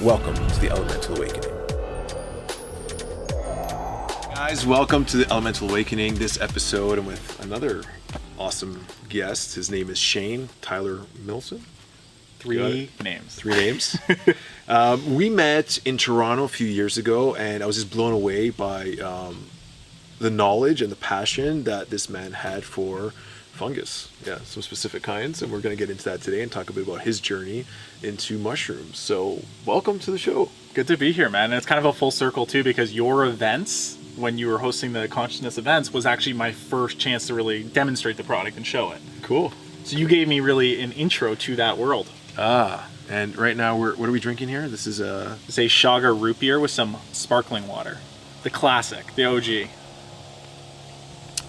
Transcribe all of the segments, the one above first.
Welcome to the Elemental Awakening. Guys, welcome to the Elemental Awakening. This episode, I'm with another awesome guest. His name is Shane, Tyler Milson. Three names. We met in Toronto a few years ago, and I was just blown away by the knowledge and the passion that this man had for fungus. Yeah, some specific kinds, and we're going to get into that today and talk a bit about his journey into mushrooms. So, welcome to the show. Good to be here, man. And it's kind of a full circle, too, because your events, when you were hosting the consciousness events, was actually my first chance to really demonstrate the product and show it. Cool. So you gave me really an intro to that world. And right now, what are we drinking here? This is It's a chaga root beer with some sparkling water. The classic, the OG.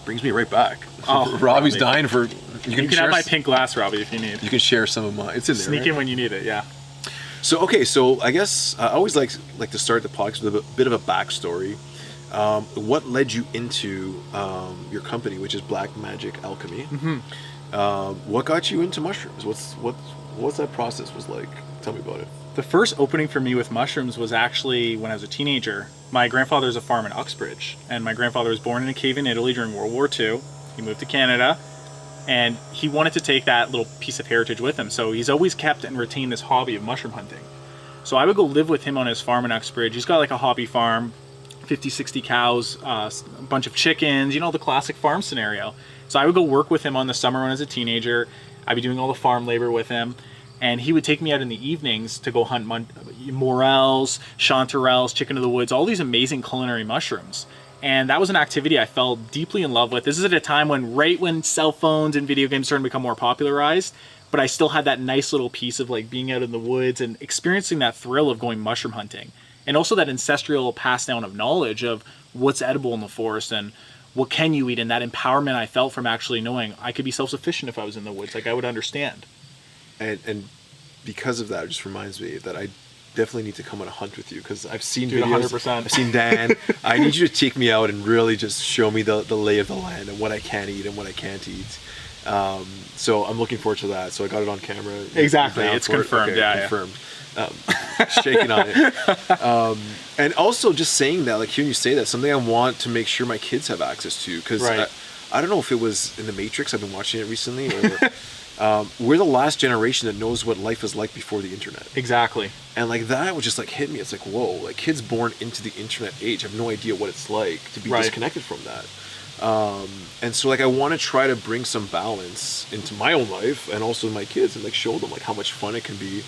Brings me right back. Oh, Robbie's dying for... You can have my pink glass, Robbie, if you need. You can share some of mine. It's in there, Sneak right? in when you need it, yeah. So I guess I always like to start the podcast with a bit of a backstory. What led you into your company, which is Black Magic Alchemy? Mm-hmm. What got you into mushrooms? What's that process was like? Tell me about it. The first opening for me with mushrooms was actually when I was a teenager. My grandfather's a farm in Uxbridge, and my grandfather was born in a cave in Italy during World War II. He moved to Canada, and he wanted to take that little piece of heritage with him. So he's always kept and retained this hobby of mushroom hunting. So I would go live with him on his farm in Uxbridge. He's got like a hobby farm, 50, 60 cows, a bunch of chickens, you know, the classic farm scenario. So I would go work with him on the summer when I was a teenager. I'd be doing all the farm labor with him. And he would take me out in the evenings to go hunt morels, chanterelles, chicken of the woods, all these amazing culinary mushrooms. And that was an activity I fell deeply in love with. This is at a time right when cell phones and video games started to become more popularized, but I still had that nice little piece of like being out in the woods and experiencing that thrill of going mushroom hunting. And also that ancestral pass down of knowledge of what's edible in the forest and what can you eat, and that empowerment I felt from actually knowing I could be self-sufficient if I was in the woods, like I would understand. And because of that, it just reminds me that I definitely need to come on a hunt with you, because I've seen Dude, videos. 100%. I've seen Dan. I need you to take me out and really just show me the lay of the land and what I can eat and what I can't eat. So I'm looking forward to that. So I got it on camera. Exactly, it's confirmed. Okay, yeah, confirmed. Shaking on it. And also just saying that, like hearing you say that, something I want to make sure my kids have access to, because Right. I don't know if it was in The Matrix. I've been watching it recently, or we're the last generation that knows what life is like before the internet. Exactly. And like that would just like hit me. It's like, whoa, like kids born into the internet age have no idea what it's like to be Right. disconnected from that. And so like I want to try to bring some balance into my own life and also my kids, and like show them like how much fun it can be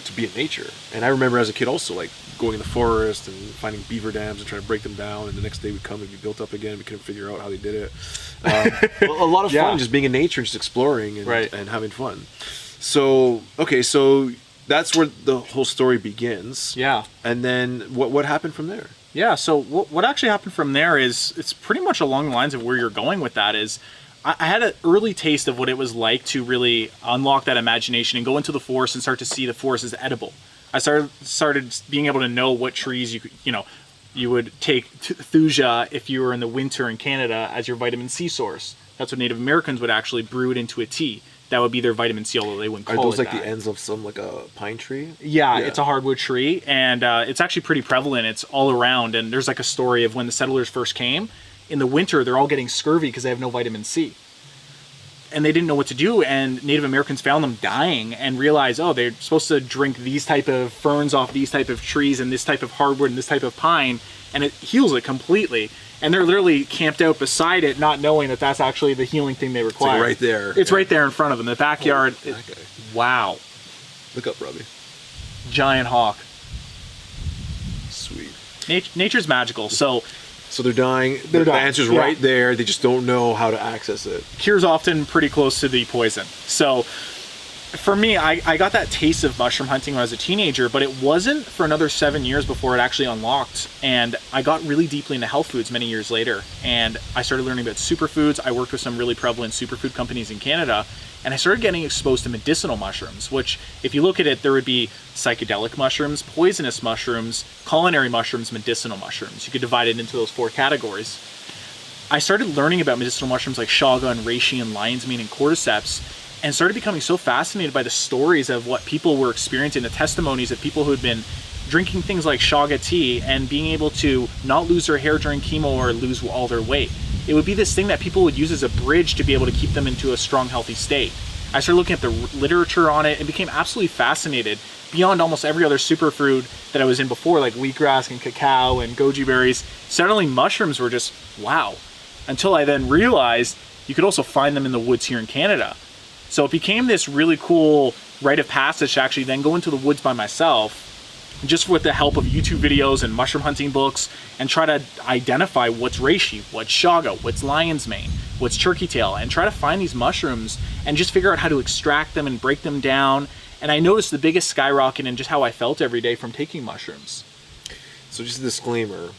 to be in nature. And I remember as a kid also like going in the forest and finding beaver dams and trying to break them down, and the next day we'd come and be built up again. We couldn't figure out how they did it. A lot of Yeah. fun just being in nature and just exploring and, Right. and having fun. So so that's where the whole story begins. Yeah. And then what happened from there? Yeah, so what actually happened from there is, it's pretty much along the lines of where you're going with that. Is I had an early taste of what it was like to really unlock that imagination and go into the forest and start to see the forest as edible. I started being able to know what trees you would take thuja if you were in the winter in Canada as your vitamin C source. That's what Native Americans would actually brew it into a tea. That would be their vitamin C, although they wouldn't call it Are those like that. the ends of some like a pine tree? Yeah, it's a hardwood tree, and it's actually pretty prevalent. It's all around, and there's like a story of when the settlers first came. In the winter, they're all getting scurvy because they have no vitamin C. And they didn't know what to do, and Native Americans found them dying and realized, oh, they're supposed to drink these type of ferns off these type of trees and this type of hardwood and this type of pine, and it heals it completely. And they're literally camped out beside it, not knowing that that's actually the healing thing they require. It's like right there. It's right there in front of them. The backyard. Oh, that guy. Wow. Look up, Robbie. Giant hawk. Sweet. Nature's magical. So they're dying. They're The dying, answer's yeah. right there. They just don't know how to access it. cure's often pretty close to the poison. So for me, I got that taste of mushroom hunting when I was a teenager, but it wasn't for another 7 years before it actually unlocked. And I got really deeply into health foods many years later. And I started learning about superfoods. I worked with some really prevalent superfood companies in Canada. And I started getting exposed to medicinal mushrooms, which if you look at it, there would be psychedelic mushrooms, poisonous mushrooms, culinary mushrooms, medicinal mushrooms. You could divide it into those 4 categories. I started learning about medicinal mushrooms like chaga and reishi and lion's mane and cordyceps, and started becoming so fascinated by the stories of what people were experiencing, the testimonies of people who had been drinking things like chaga tea and being able to not lose their hair during chemo or lose all their weight. It would be this thing that people would use as a bridge to be able to keep them into a strong, healthy state. I started looking at the literature on it and became absolutely fascinated beyond almost every other superfood that I was in before, like wheatgrass and cacao and goji berries. Suddenly mushrooms were just wow. Until I then realized you could also find them in the woods here in Canada. So it became this really cool rite of passage to actually then go into the woods by myself, just with the help of YouTube videos and mushroom hunting books, and try to identify what's reishi, what's chaga, what's lion's mane, what's turkey tail, and try to find these mushrooms and just figure out how to extract them and break them down. And I noticed the biggest skyrocket in just how I felt every day from taking mushrooms. So just a disclaimer,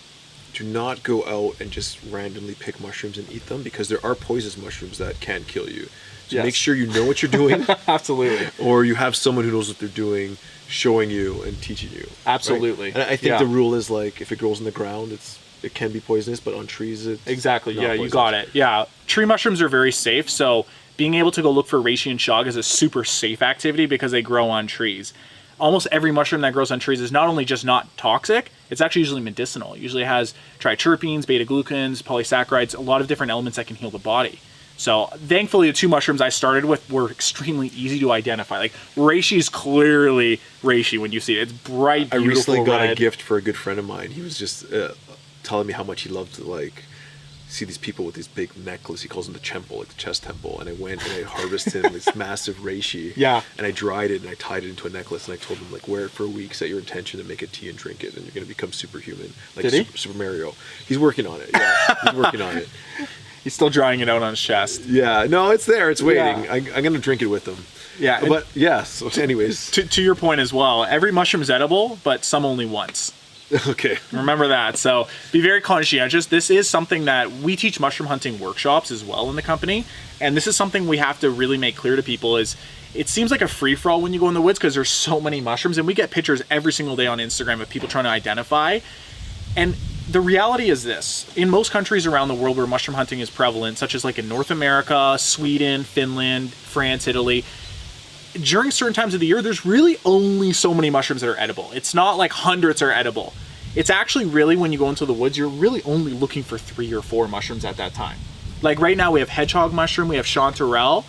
do not go out and just randomly pick mushrooms and eat them, because there are poisonous mushrooms that can kill you. So make sure you know what you're doing. Absolutely. Or you have someone who knows what they're doing showing you and teaching you. Absolutely. Right? And I think the rule is, like, if it grows in the ground, it can be poisonous, but on trees it's exactly. not Yeah, poisonous. you got it. Yeah. Tree mushrooms are very safe, so being able to go look for reishi and chaga is a super safe activity because they grow on trees. Almost every mushroom that grows on trees is not only just not toxic, it's actually usually medicinal. It usually has triterpenes, beta-glucans, polysaccharides, a lot of different elements that can heal the body. So thankfully, the two mushrooms I started with were extremely easy to identify. Like, reishi is clearly reishi when you see it. It's bright, beautiful I recently got red. a gift for a good friend of mine. He was just telling me how much he loved to, like, see these people with these big necklace. He calls them the chemple, like the chest temple. And I went and I harvested this massive reishi. Yeah. And I dried it and I tied it into a necklace. And I told him, like, wear it for a week, set your intention to make a tea and drink it, and you're going to become superhuman. Like Did he? Super Mario. He's working on it. Yeah, he's working on it. He's still drying it out on his chest. Yeah, no, it's there. It's waiting. Yeah. I'm going to drink it with him. Yeah. But yeah, so anyways. To your point as well, every mushroom is edible, but some only once. Okay. Remember that. So be very conscientious. This is something that we teach mushroom hunting workshops as well in the company. And this is something we have to really make clear to people is it seems like a free-for-all when you go in the woods because there's so many mushrooms, and we get pictures every single day on Instagram of people trying to identify. And the reality is this: in most countries around the world where mushroom hunting is prevalent, such as like in North America, Sweden, Finland, France, Italy, during certain times of the year, there's really only so many mushrooms that are edible. It's not like hundreds are edible. It's actually really, when you go into the woods, you're really only looking for 3 or 4 mushrooms at that time. Like right now we have hedgehog mushroom, we have chanterelle.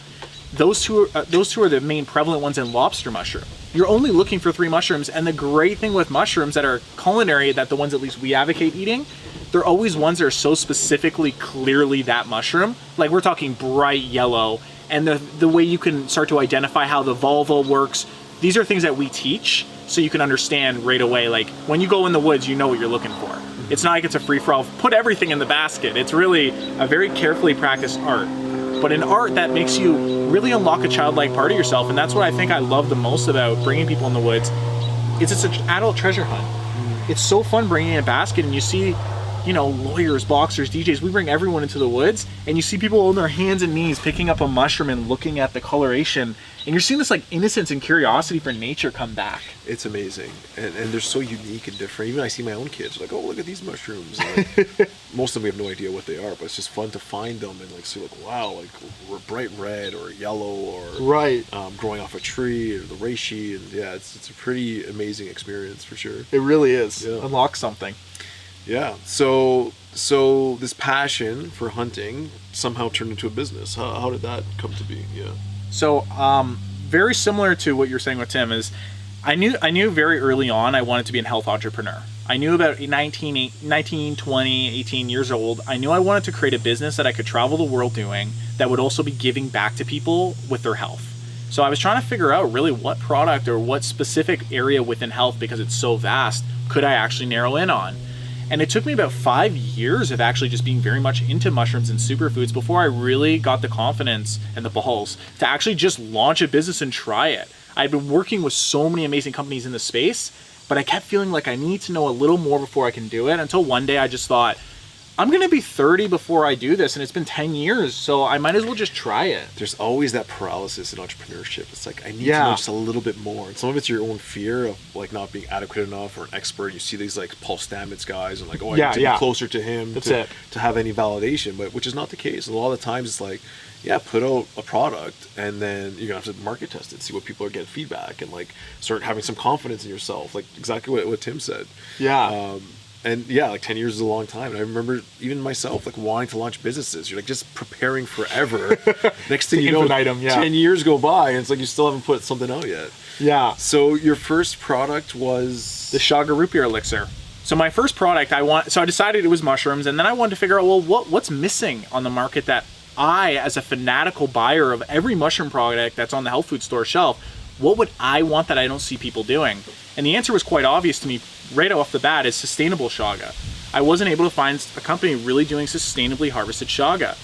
Those two are the main prevalent ones in lobster mushroom. You're only looking for 3 mushrooms, and the great thing with mushrooms that are culinary, that the ones at least we advocate eating, they're always ones that are so specifically, clearly that mushroom. Like we're talking bright yellow, and the way you can start to identify how the vulva works. These are things that we teach so you can understand right away. Like when you go in the woods, you know what you're looking for. It's not like it's a free-for-all, put everything in the basket. It's really a very carefully practiced art. But an art that makes you really unlock a childlike part of yourself. And that's what I think I love the most about bringing people in the woods. It's an adult treasure hunt. It's so fun bringing in a basket, and you see, you know, lawyers, boxers, DJs, we bring everyone into the woods, and you see people on their hands and knees picking up a mushroom and looking at the coloration, and you're seeing this like innocence and curiosity for nature come back. It's amazing, and they're so unique and different. Even I see my own kids like, oh, look at these mushrooms. Like, most of them we have no idea what they are, but it's just fun to find them and like see, like, wow, like we're bright red or yellow or Right. Growing off a tree or the reishi, and yeah, it's a pretty amazing experience for sure. It really is. Yeah. Unlock something. Yeah. So this passion for hunting somehow turned into a business. How did that come to be? Yeah. So very similar to what you're saying with Tim is I knew very early on I wanted to be a health entrepreneur. I knew about 19, 20, 18 years old, I knew I wanted to create a business that I could travel the world doing that would also be giving back to people with their health. So I was trying to figure out really what product or what specific area within health, because it's so vast, could I actually narrow in on. And it took me about 5 years of actually just being very much into mushrooms and superfoods before I really got the confidence and the balls to actually just launch a business and try it. I'd been working with so many amazing companies in the space, but I kept feeling like I need to know a little more before I can do it, until one day I just thought, I'm going to be 30 before I do this, and it's been 10 years, so I might as well just try it. There's always that paralysis in entrepreneurship. It's like, I need to know just a little bit more. And some of it's your own fear of like not being adequate enough or an expert. You see these like Paul Stamets guys and like, oh, I need to be closer to him to have any validation, but which is not the case. A lot of the times it's like, yeah, put out a product and then you're gonna have to market test it, see what people are getting feedback, and like start having some confidence in yourself. Like exactly what Tim said. Yeah. And yeah, like 10 years is a long time. And I remember even myself, like wanting to launch businesses. You're like just preparing forever. Next thing you know, 10 years go by and it's like you still haven't put something out yet. Yeah. So your first product was? The chaga root beer elixir. So my first product I decided it was mushrooms, and then I wanted to figure out, well, what's missing on the market that I, as a fanatical buyer of every mushroom product that's on the health food store shelf, what would I want that I don't see people doing? And the answer was quite obvious to me right off the bat, is sustainable chaga. I wasn't able to find a company really doing sustainably harvested chaga.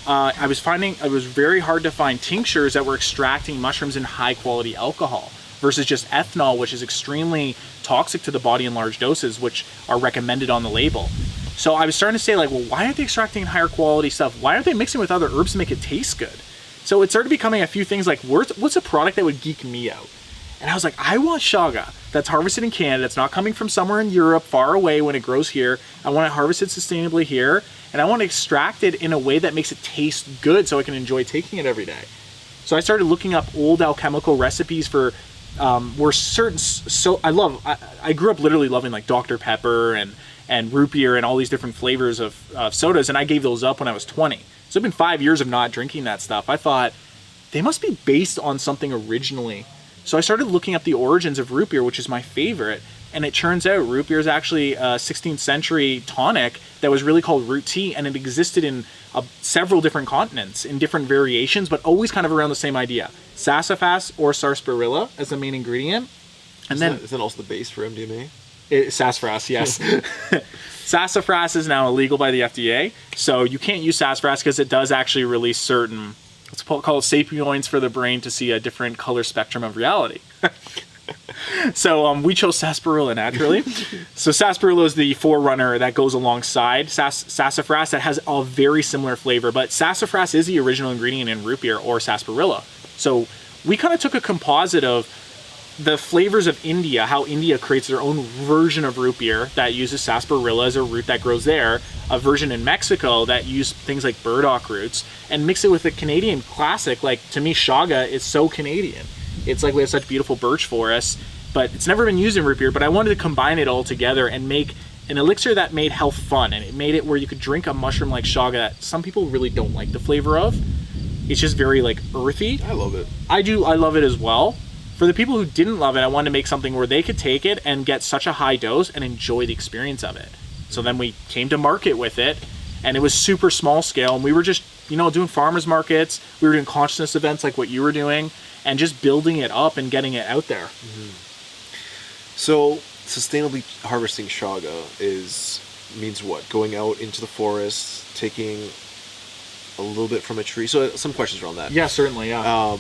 I was finding it was very hard to find tinctures that were extracting mushrooms in high quality alcohol versus just ethanol, which is extremely toxic to the body in large doses, which are recommended on the label. So I was starting to say, like, well, why aren't they extracting higher quality stuff? Why aren't they mixing with other herbs to make it taste good? So it started becoming a few things like, what's a product that would geek me out? And I was like, I want chaga that's harvested in Canada. It's not coming from somewhere in Europe far away when it grows here. I want it harvested sustainably here. And I want to extract it in a way that makes it taste good so I can enjoy taking it every day. So I started looking up old alchemical recipes for where certain, so I grew up literally loving like Dr. Pepper and root beer and all these different flavors of sodas. And I gave those up when I was 20. So it's been 5 years of not drinking that stuff. I thought they must be based on something originally. So I started looking up the origins of root beer, which is my favorite. And it turns out root beer is actually a 16th century tonic that was really called root tea. And it existed in several different continents in different variations, but always kind of around the same idea. Sassafras or sarsaparilla as the main ingredient. And Isn't that also the base for MDMA? Sassafras, yes. Sassafras is now illegal by the FDA. So you can't use sassafras because it does actually release certain, let's call it sapioids for the brain to see a different color spectrum of reality. So we chose sarsaparilla naturally. So sarsaparilla is the forerunner that goes alongside sassafras that has a very similar flavor, but sassafras is the original ingredient in root beer or sarsaparilla. So we kind of took a composite of the flavors of India, how India creates their own version of root beer that uses sarsaparilla as a root that grows there, a version in Mexico that used things like burdock roots, and mix it with a Canadian classic. Like, to me, chaga is so Canadian. It's like we have such beautiful birch forests, but it's never been used in root beer, but I wanted to combine it all together and make an elixir that made health fun, and it made it where you could drink a mushroom like chaga that some people really don't like the flavor of. It's just very like earthy. I love it. I love it as well. For the people who didn't love it, I wanted to make something where they could take it and get such a high dose and enjoy the experience of it. So then we came to market with it, and it was super small scale, and we were just, doing farmers markets, we were doing consciousness events like what you were doing, and just building it up and getting it out there. Mm-hmm. So sustainably harvesting chaga means what? Going out into the forest, taking a little bit from a tree. So some questions around that. Yeah, certainly, yeah.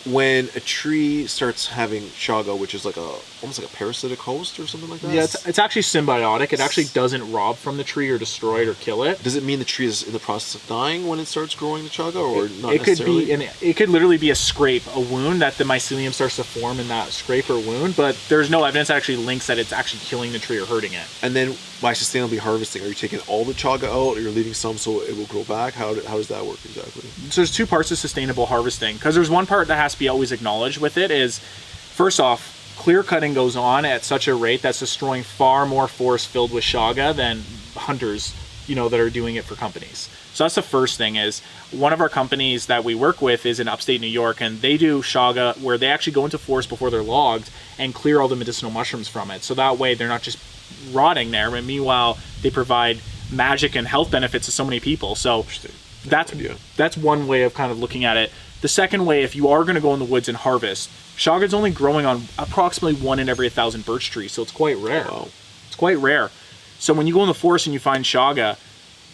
When a tree starts having chaga, which is like almost like a parasitic host or something like that? Yeah, it's actually symbiotic. It actually doesn't rob from the tree or destroy it or kill it. Does it mean the tree is in the process of dying when it starts growing the chaga, or not necessarily? It could literally be a scrape, a wound that the mycelium starts to form in that scrape or wound, but there's no evidence that actually links that it's actually killing the tree or hurting it. And then by sustainably harvesting, are you taking all the chaga out, or you're leaving some so it will grow back? How does that work exactly? So there's two parts of sustainable harvesting, because there's one part that has to be always acknowledged with it is, first off, clear cutting goes on at such a rate that's destroying far more forest filled with chaga than hunters, that are doing it for companies. So that's the first thing. Is one of our companies that we work with is in upstate New York, and they do chaga where they actually go into forest before they're logged and clear all the medicinal mushrooms from it. So that way they're not just rotting there, but meanwhile they provide magic and health benefits to so many people. So that's one way of kind of looking at it. The second way, if you are going to go in the woods and harvest, chaga is only growing on approximately 1 in every 1,000 birch trees, so it's quite rare. Wow. It's quite rare. So when you go in the forest and you find chaga,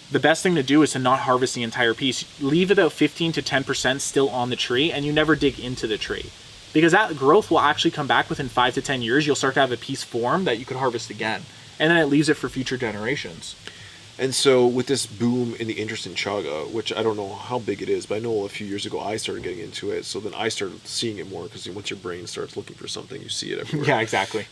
the best thing to do is to not harvest the entire piece. Leave about 15 to 10% still on the tree, and you never dig into the tree. Because that growth will actually come back within 5 to 10 years. You'll start to have a piece form that you could harvest again. And then it leaves it for future generations. And so with this boom in the interest in chaga, which I don't know how big it is, but I know a few years ago I started getting into it. So then I started seeing it more because once your brain starts looking for something, you see it everywhere. Yeah, exactly.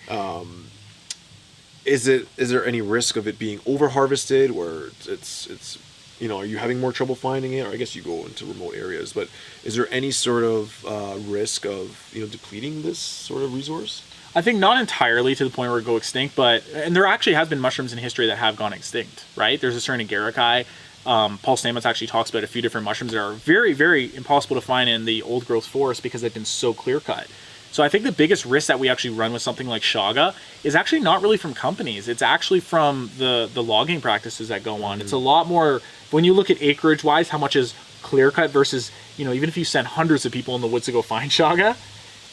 Is there any risk of it being over harvested, where it's are you having more trouble finding it? Or I guess you go into remote areas, but is there any sort of risk of depleting this sort of resource? I think not entirely to the point where it go extinct, and there actually has been mushrooms in history that have gone extinct, right? There's a certain agarici. Paul Stamets actually talks about a few different mushrooms that are very, very impossible to find in the old growth forest because they've been so clear cut. So I think the biggest risk that we actually run with something like chaga is actually not really from companies. It's actually from the logging practices that go on. It's a lot more, when you look at acreage wise, how much is clear cut versus, even if you send hundreds of people in the woods to go find chaga,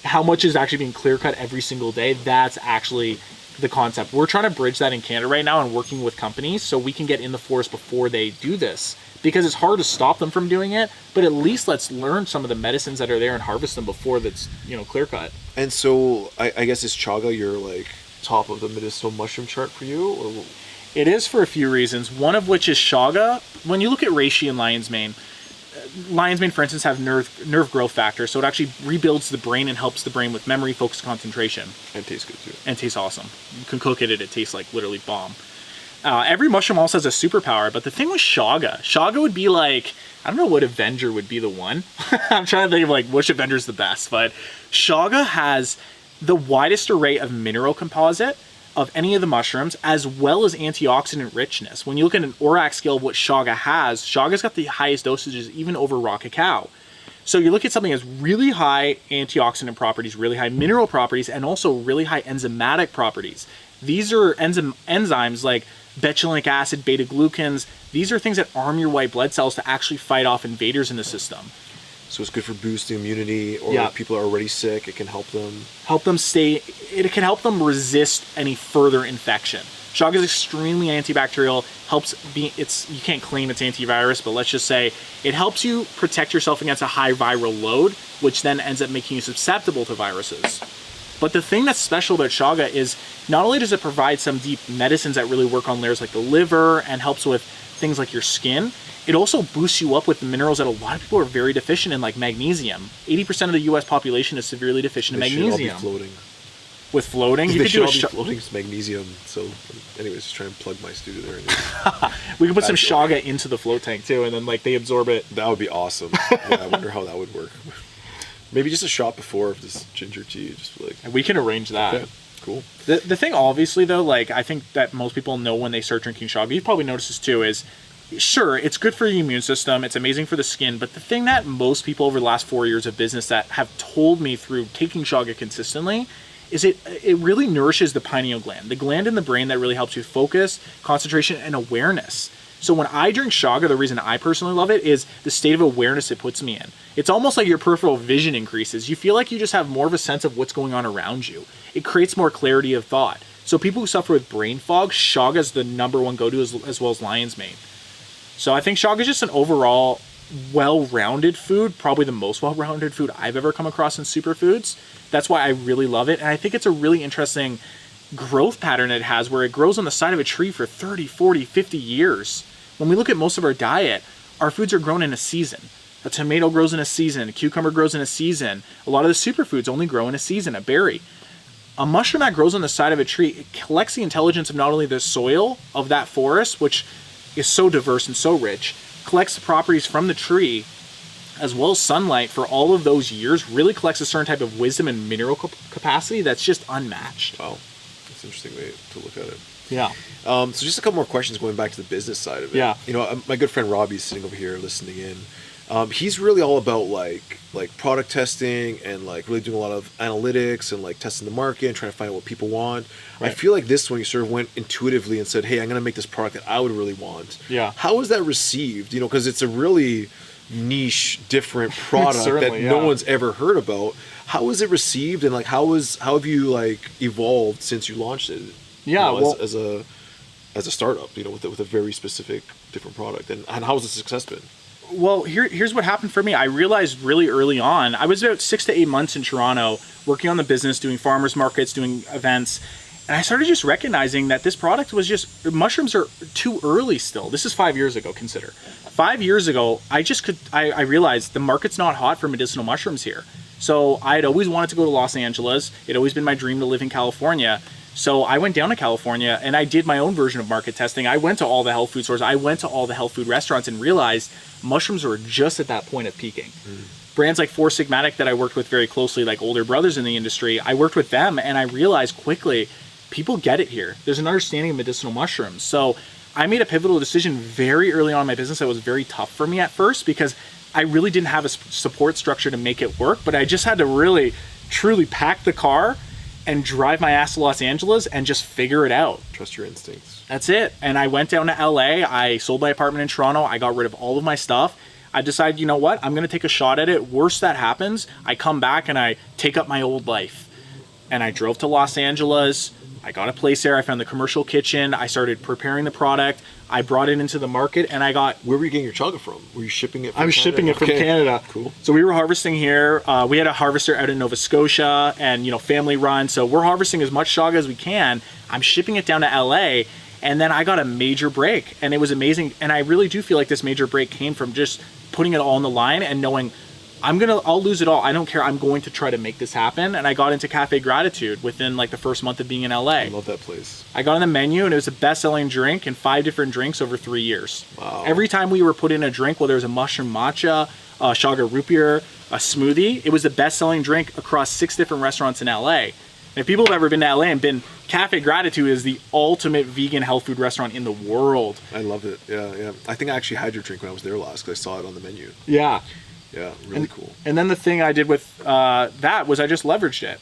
how much is actually being clear cut every single day. That's actually the concept. We're trying to bridge that in Canada right now and working with companies so we can get in the forest before they do this, because it's hard to stop them from doing it, but at least let's learn some of the medicines that are there and harvest them before that's clear cut. And so I guess is chaga your like top of the medicinal mushroom chart for you, or? It is for a few reasons, one of which is chaga. When you look at reishi and lion's mane, for instance, have nerve growth factor, so it actually rebuilds the brain and helps the brain with memory, focus, concentration. And tastes good too. And tastes awesome. You can cook it and it tastes like literally bomb. Every mushroom also has a superpower, but the thing with chaga would be like, I don't know what Avenger would be the one. I'm trying to think of like which Avenger's the best, but chaga has the widest array of mineral composite of any of the mushrooms, as well as antioxidant richness. When you look at an ORAC scale of what chaga's got the highest dosages even over raw cacao. So you look at something that has really high antioxidant properties, really high mineral properties, and also really high enzymatic properties. These are enzymes like betulinic acid, beta-glucans. These are things that arm your white blood cells to actually fight off invaders in the system. So it's good for boosting immunity, or if people are already sick, it can help them. It can help them resist any further infection. Chaga is extremely antibacterial, you can't claim it's antivirus, but let's just say it helps you protect yourself against a high viral load, which then ends up making you susceptible to viruses. But the thing that's special about chaga is not only does it provide some deep medicines that really work on layers like the liver and helps with things like your skin, it also boosts you up with the minerals that a lot of people are very deficient in, like magnesium. 80% of the U.S. population is severely deficient in magnesium. They should all be floating. With floating, you could do floating magnesium. So, anyways, just try and plug my studio there. We can put some chaga into the float tank too, and then like they absorb it. That would be awesome. Yeah, I wonder how that would work. Maybe just a shot before of this ginger tea, just like. We can arrange that. Okay, cool. The thing, obviously, though, like I think that most people know when they start drinking chaga, you probably notice this too, is sure, it's good for your immune system, it's amazing for the skin, but the thing that most people over the last 4 years of business that have told me through taking chaga consistently is it really nourishes the pineal gland, the gland in the brain that really helps you focus, concentration, and awareness. So when I drink chaga, the reason I personally love it is the state of awareness it puts me in. It's almost like your peripheral vision increases. You feel like you just have more of a sense of what's going on around you. It creates more clarity of thought. So people who suffer with brain fog, chaga is the number one go-to, as well as lion's mane. So I think chaga is just an overall well-rounded food, probably the most well-rounded food I've ever come across in superfoods. That's why I really love it. And I think it's a really interesting growth pattern it has, where it grows on the side of a tree for 30, 40, 50 years. When we look at most of our diet, our foods are grown in a season. A tomato grows in a season, a cucumber grows in a season. A lot of the superfoods only grow in a season, a berry. A mushroom that grows on the side of a tree, it collects the intelligence of not only the soil of that forest, which is so diverse and so rich, collects the properties from the tree, as well as sunlight for all of those years, really collects a certain type of wisdom and mineral capacity that's just unmatched. Wow, that's an interesting way to look at it. Yeah. So just a couple more questions going back to the business side of it. Yeah. My good friend Robbie's sitting over here listening in. He's really all about like product testing and like really doing a lot of analytics and like testing the market and trying to find out what people want. Right. I feel like this one you sort of went intuitively and said, hey, I'm going to make this product that I would really want. Yeah. How was that received? Because it's a really niche, different product that no one's ever heard about. How was it received, and like how have you like evolved since you launched it? Yeah, as a startup, with a very specific different product, and how has the success been? Well, here's what happened for me. I realized really early on, I was about 6 to 8 months in Toronto working on the business, doing farmers markets, doing events, And I started just recognizing that this product was just, mushrooms are too early still. This is 5 years ago, consider. 5 years ago, I realized the market's not hot for medicinal mushrooms here. So I had always wanted to go to Los Angeles. It'd always been my dream to live in California. So I went down to California and I did my own version of market testing. I went to all the health food stores. I went to all the health food restaurants and realized mushrooms were just at that point of peaking. Brands like Four Sigmatic that I worked with very closely, like older brothers in the industry, I worked with them and I realized quickly, people get it here. There's an understanding of medicinal mushrooms. So I made a pivotal decision very early on in my business that was very tough for me at first because I really didn't have a support structure to make it work, but I just had to really, truly pack the car and drive my ass to Los Angeles and just figure it out. Trust your instincts. That's it. And I went down to LA. I sold my apartment in Toronto. I got rid of all of my stuff. I decided, you know what? I'm going to take a shot at it. Worst that happens, I come back and I take up my old life. And I drove to Los Angeles. I got a place there. I found the commercial kitchen. I started preparing the product. I brought it into the market and I got... Where were you getting your chaga from? Were you shipping it from I was Canada? shipping it from Canada. Cool. So we were harvesting here. We had a harvester out in Nova Scotia and, family run. So we're harvesting as much chaga as we can. I'm shipping it down to LA. And then I got a major break and it was amazing. And I really do feel like this major break came from just putting it all on the line and knowing I'll lose it all. I don't care. I'm going to try to make this happen. And I got into Cafe Gratitude within like the first month of being in LA. I love that place. I got on the menu and it was the best selling drink in 5 different drinks over 3 years. Wow. Every time we were put in a drink, whether it was a mushroom matcha, a chaga root beer, a smoothie, it was the best selling drink across 6 different restaurants in LA. And if people have ever been to LA and been, Cafe Gratitude is the ultimate vegan health food restaurant in the world. I loved it. Yeah. I think I actually had your drink when I was there last because I saw it on the menu. Yeah. Yeah, really cool. And then the thing I did with that was I just leveraged it.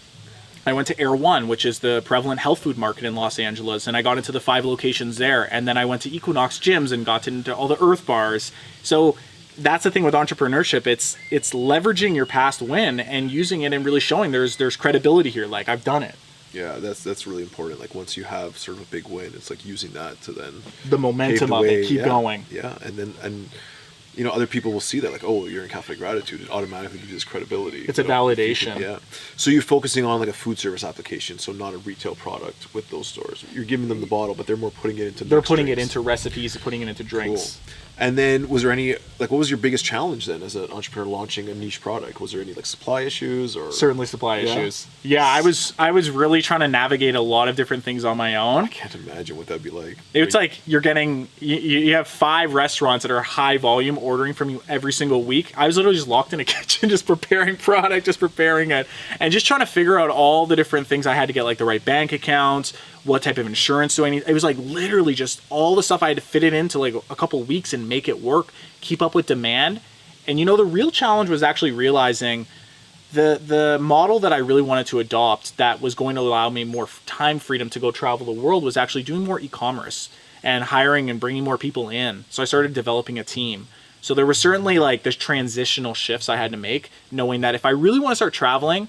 I went to Air One, which is the prevalent health food market in Los Angeles, and I got into the 5 locations there. And then I went to Equinox gyms and got into all the Earth bars. So that's the thing with entrepreneurship. It's leveraging your past win and using it and really showing there's credibility here. Like, I've done it. Yeah, that's really important. Like, once you have sort of a big win, it's like using that to then the momentum of it, keep going. Yeah, and other people will see that, like, oh, you're in Cafe Gratitude. It automatically gives you this credibility. It's a validation. Yeah. So you're focusing on like a food service application, so not a retail product with those stores. You're giving them the bottle, but they're more putting it into. They're putting it into recipes, putting it into drinks. Cool. And then, was there any what was your biggest challenge then as an entrepreneur launching a niche product? Was there any like supply issues or? Certainly supply issues. Yeah, I was really trying to navigate a lot of different things on my own. I can't imagine what that'd be like. It's like you're getting you have 5 restaurants that are high volume ordering from you every single week. I was literally just locked in a kitchen, just preparing product, just preparing it, and just trying to figure out all the different things I had to get, like the right bank accounts, what type of insurance do I need. It was like literally just all the stuff I had to fit it into like a couple weeks and make it work, keep up with demand. And the real challenge was actually realizing the model that I really wanted to adopt that was going to allow me more time freedom to go travel the world was actually doing more e-commerce and hiring and bringing more people in. So I started developing a team. So there were certainly like the transitional shifts I had to make, knowing that if I really want to start traveling,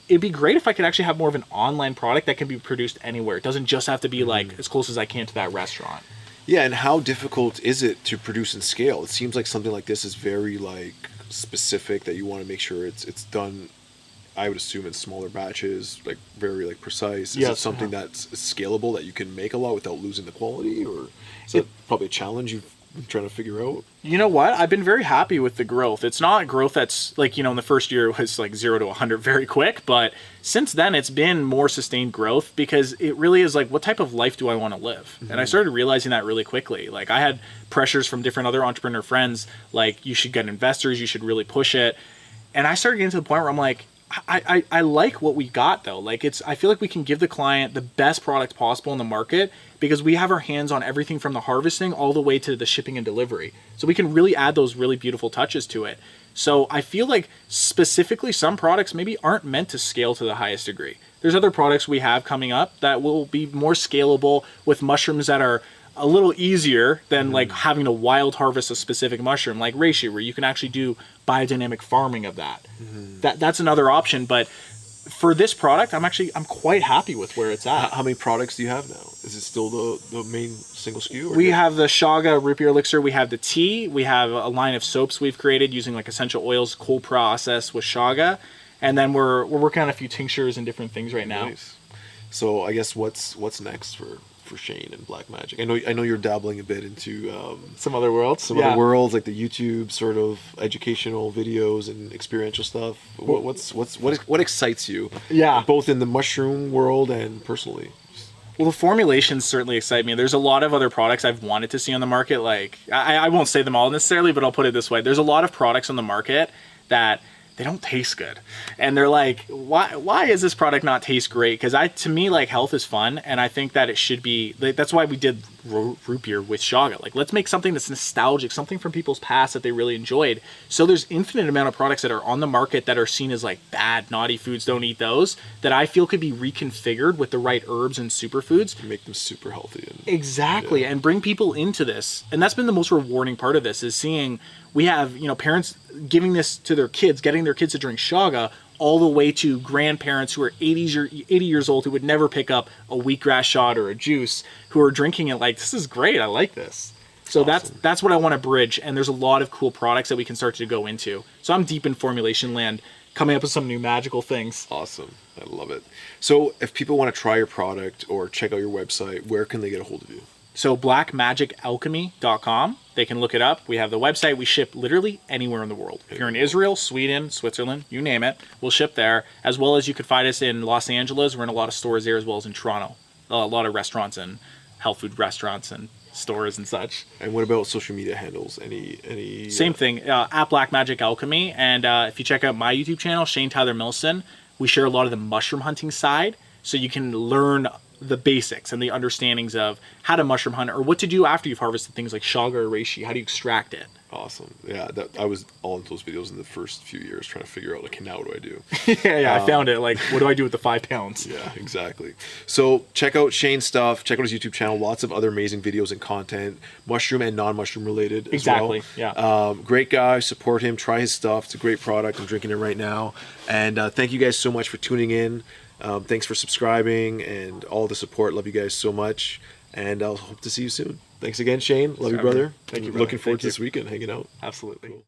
it'd be great if I could actually have more of an online product that can be produced anywhere. It doesn't just have to be like as close as I can to that restaurant. Yeah, and how difficult is it to produce and scale? It seems like something like this is very like specific, that you want to make sure it's done, I would assume, in smaller batches, like very like precise. Is it something that's scalable that you can make a lot without losing the quality, or is that probably a challenge you've been trying to figure out? You know what? I've been very happy with the growth. It's not growth that's like, in the first year it was like 0 to 100 very quick, but since then it's been more sustained growth because it really is like, what type of life do I want to live? And I started realizing that really quickly. Like, I had pressures from different other entrepreneur friends, like, you should get investors, you should really push it. And I started getting to the point where I'm like, I like what we got though. Like, I feel like we can give the client the best product possible in the market because we have our hands on everything from the harvesting all the way to the shipping and delivery. So we can really add those really beautiful touches to it. So I feel like specifically some products maybe aren't meant to scale to the highest degree. There's other products we have coming up that will be more scalable with mushrooms that are a little easier than like having to wild harvest a specific mushroom, like reishi, where you can actually do biodynamic farming of that. That's another option. But for this product, I'm quite happy with where it's at. How many products do you have now? Is it still the main single SKU? We have the chaga root beer elixir. We have the tea. We have a line of soaps we've created using like essential oils, cold process with chaga, and then we're working on a few tinctures and different things right now. Nice. So I guess what's next for Shane and Black Magic? I know you're dabbling a bit into Some other worlds. other worlds, like the YouTube sort of educational videos and experiential stuff. What excites you? Yeah. Both in the mushroom world and personally. Well, the formulations certainly excite me. There's a lot of other products I've wanted to see on the market. Like, I won't say them all necessarily, but I'll put it this way. There's a lot of products on the market that they don't taste good. And they're like, why is this product not taste great? Because to me, like, health is fun. And I think that it should be, like, that's why we did root beer with chaga. Like, let's make something that's nostalgic, something from people's past that they really enjoyed. So there's infinite amount of products that are on the market that are seen as like bad, naughty foods, don't eat those, that I feel could be reconfigured with the right herbs and superfoods. Make them super healthy. Exactly. Yeah. And bring people into this. And that's been the most rewarding part of this, is seeing we have, parents giving this to their kids, getting their kids to drink chaga, all the way to grandparents who are 80 years old who would never pick up a wheatgrass shot or a juice, who are drinking it like, this is great, I like this. So awesome. That's what I want to bridge, and there's a lot of cool products that we can start to go into. So I'm deep in formulation land, coming up with some new magical things. Awesome. I love it. So if people want to try your product or check out your website, where can they get a hold of you? So blackmagicalchemy.com. They can look it up. We have the website. We ship literally anywhere in the world. If you're in Israel, Sweden, Switzerland, you name it, we'll ship there. As well as you could find us in Los Angeles. We're in a lot of stores there, as well as in Toronto. A lot of restaurants and health food restaurants and stores and such. And what about social media handles? Any Same thing, at Black Magic Alchemy. And if you check out my YouTube channel, Shane Tyler Milson, we share a lot of the mushroom hunting side, so you can learn the basics and the understandings of how to mushroom hunt, or what to do after you've harvested things like chaga or reishi. How do you extract it? Awesome. Yeah, I was all into those videos in the first few years, trying to figure out, like, now what do I do? I found it. Like, what do I do with the 5 pounds? Yeah, exactly. So check out Shane's stuff. Check out his YouTube channel. Lots of other amazing videos and content, mushroom and non-mushroom related as exactly. well. Yeah. Great guy. Support him. Try his stuff. It's a great product. I'm drinking it right now. And thank you guys so much for tuning in. Thanks for subscribing and all the support. Love you guys so much. And I'll hope to see you soon. Thanks again, Shane. Love you, brother. Thank you, brother. Looking forward to this weekend hanging out. Absolutely. Cool.